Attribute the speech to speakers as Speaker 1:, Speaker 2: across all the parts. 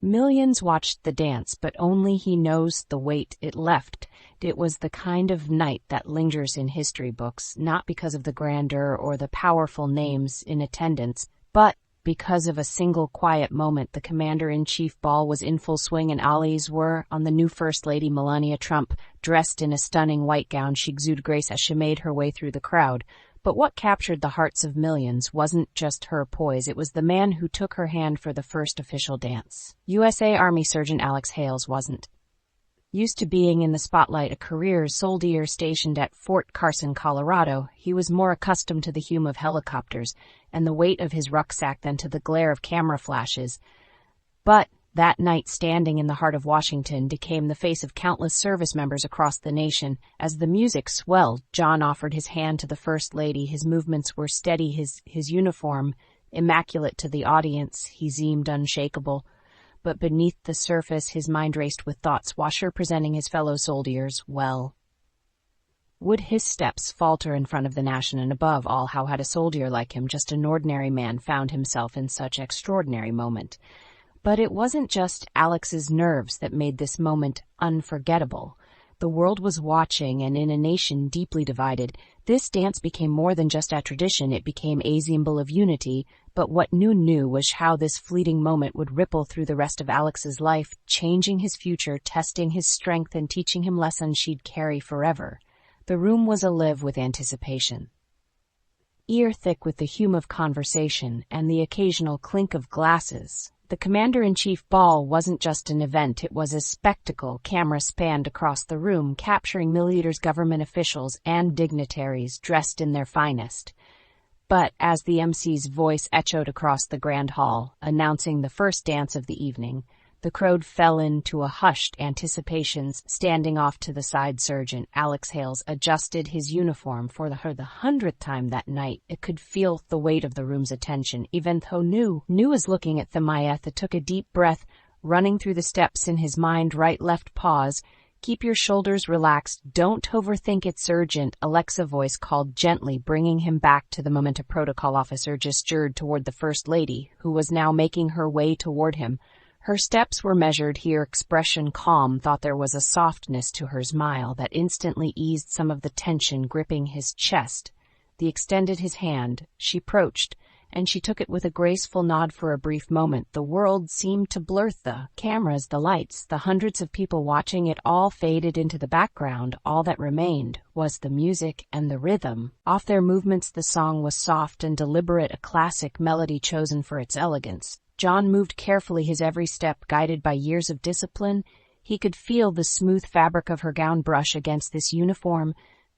Speaker 1: Millions watched the dance, but only he knows the weight it left. It was the kind of night that lingers in history books, not because of the grandeur or the powerful names in attendance, but because of a single quiet moment. The Commander-in-Chief ball was in full swing, and eyes were on the new First Lady Melania Trump. Dressed in a stunning white gown, she exuded grace as she made her way through the crowd. But what captured the hearts of millions wasn't just her poise, it was the man who took her hand for the first official dance. USA Army Sergeant Alex Hales wasn't used to being in the spotlight, a career soldier stationed at Fort Carson, Colorado. He was more accustomed to the hum of helicopters and the weight of his rucksack than to the glare of camera flashes. But that night, standing in the heart of Washington, became the face of countless service members across the nation. As the music swelled, John offered his hand to the First Lady. His movements were steady, his uniform immaculate to the audience. He seemed unshakable. But beneath the surface, his mind raced with thoughts. Was he presenting his fellow soldiers well? Would his steps falter in front of the nation? And above all, how had a soldier like him, just an ordinary man, found himself in such extraordinary moment? But it wasn't just Alex's nerves that made this moment unforgettable. The world was watching, and in a nation deeply divided, this dance became more than just a tradition. It became a symbol of unity. But what knew was how this fleeting moment would ripple through the rest of Alex's life, changing his future, testing his strength, and teaching him lessons she'd carry forever. The room was alive with anticipation, ear thick with the hum of conversation and the occasional clink of glasses. The Commander-in-Chief ball wasn't just an event, it was a spectacle. Cameras spanned across the room, capturing leaders, government officials, and dignitaries dressed in their finest. But as the MC's voice echoed across the grand hall, announcing the first dance of the evening, the crowd fell into a hushed anticipation. Standing off to the side, Sergeant Alex Hales adjusted his uniform for the 100th time that night. It could feel the weight of the room's attention, even though New was looking at the Mayetha, took a deep breath, running through the steps in his mind. Right, left, pause. Keep your shoulders relaxed. Don't overthink it, Sergeant Alexa voice called gently, bringing him back to the moment. A protocol officer gestured toward the First Lady, who was now making her way toward him. Her steps were measured, her expression calm. Thought there was a softness to her smile that instantly eased some of the tension gripping his chest. He extended his hand. She approached, and she took it with a graceful nod. For a brief moment, the world seemed to blur. The cameras, the lights, the hundreds of people watching, it all faded into the background. All that remained was the music and the rhythm. Off their movements, the song was soft and deliberate, a classic melody chosen for its elegance. John moved carefully, his every step guided by years of discipline. He could feel the smooth fabric of her gown brush against this uniform.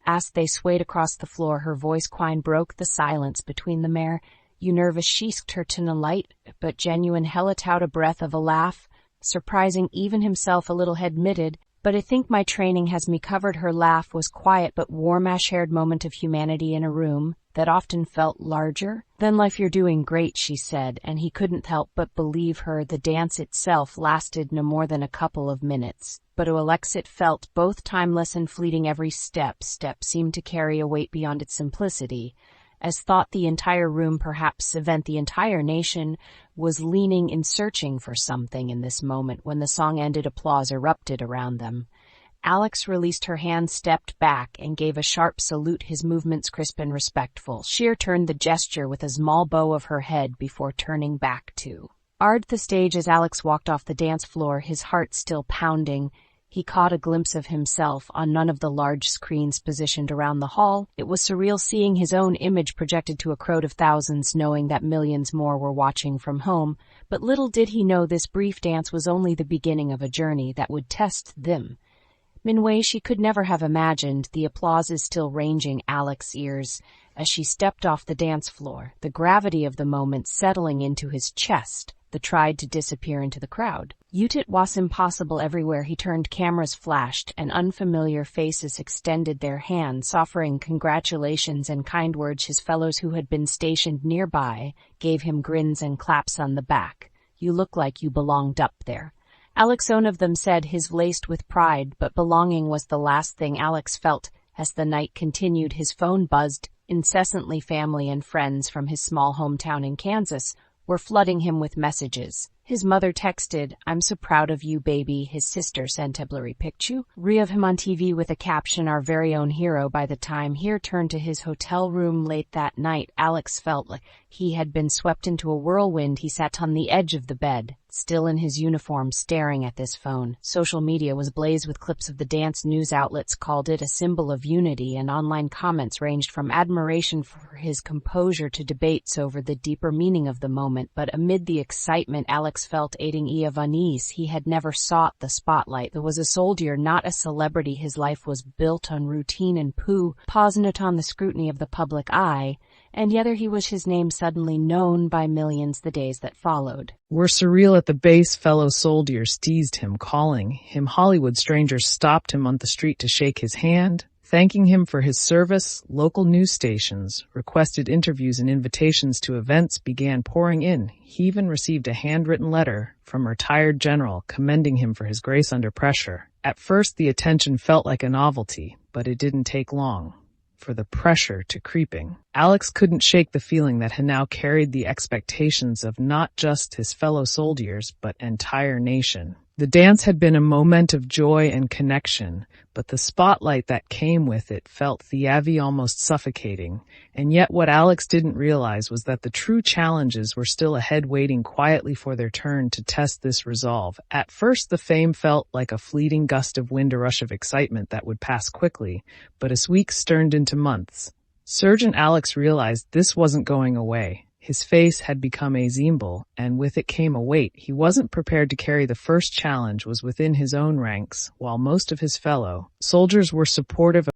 Speaker 1: As they swayed across the floor, her voice quine broke the silence between the mare. You nervous? She asked her tone, a light but genuine. He let out a breath of a laugh, surprising even himself a little. Admitted, but I think my training has me covered. Her laugh was quiet but warm, a shared moment of humanity in a room that often felt larger than life. You're doing great, she said, and he couldn't help but believe her. The dance itself lasted no more than a couple of minutes, but to Alex it felt both timeless and fleeting. Every step seemed to carry a weight beyond its simplicity, as thought the entire room, perhaps event the entire nation, was leaning in, searching for something. In this moment, when the song ended, applause erupted around them. Alex released her hand, stepped back, and gave a sharp salute, his movements crisp and respectful. She turned the gesture with a small bow of her head before turning back to the stage. As Alex walked off the dance floor, his heart still pounding, he caught a glimpse of himself on none of the large screens positioned around the hall. It was surreal seeing his own image projected to a crowd of thousands, knowing that millions more were watching from home. But little did he know this brief dance was only the beginning of a journey that would test them in ways she could never have imagined. The applause is still ranging Alex's ears as she stepped off the dance floor, the gravity of the moment settling into his chest. The tried to disappear into the crowd. It was impossible. Everywhere he turned, cameras flashed, and unfamiliar faces extended their hands, offering congratulations and kind words. His fellows who had been stationed nearby gave him grins and claps on the back. You look like you belonged up there, Alex, one of them said, his laced with pride, but belonging was the last thing Alex felt. As the night continued, his phone buzzed incessantly. Family and friends from his small hometown in Kansas were flooding him with messages. His mother texted, "I'm so proud of you, baby." His sister sent a blurry picture of him on TV with a caption, "Our very own hero." By the time he returned to his hotel room late that night, Alex felt like he had been swept into a whirlwind. He sat on the edge of the bed, still in his uniform, staring at this phone. Social media was ablaze with clips of the dance. News outlets called it a symbol of unity, and online comments ranged from admiration for his composure to debates over the deeper meaning of the moment. But amid the excitement, Alex felt aiding unease. He had never sought the spotlight. There was a soldier, not a celebrity. His life was built on routine and pause not on the scrutiny of the public eye, and yet he was his name suddenly known by millions. The days that followed
Speaker 2: were surreal. At the base, fellow soldiers teased him, calling him Hollywood. Strangers stopped him on the street to shake his hand, thanking him for his service. Local news stations requested interviews, and invitations to events began pouring in. He even received a handwritten letter from a retired general commending him for his grace under pressure. At first, the attention felt like a novelty, but it didn't take long for the pressure to creeping. Alex couldn't shake the feeling that had now carried the expectations of not just his fellow soldiers, but entire nation. The dance had been a moment of joy and connection, but the spotlight that came with it felt almost suffocating. And yet what Alex didn't realize was that the true challenges were still ahead, waiting quietly for their turn to test this resolve. At first, the fame felt like a fleeting gust of wind, a rush of excitement that would pass quickly, but as weeks turned into months, Sergeant Alex realized this wasn't going away. His face had become a symbol, and with it came a weight he wasn't prepared to carry. The first challenge was within his own ranks. While most of his fellow soldiers were supportive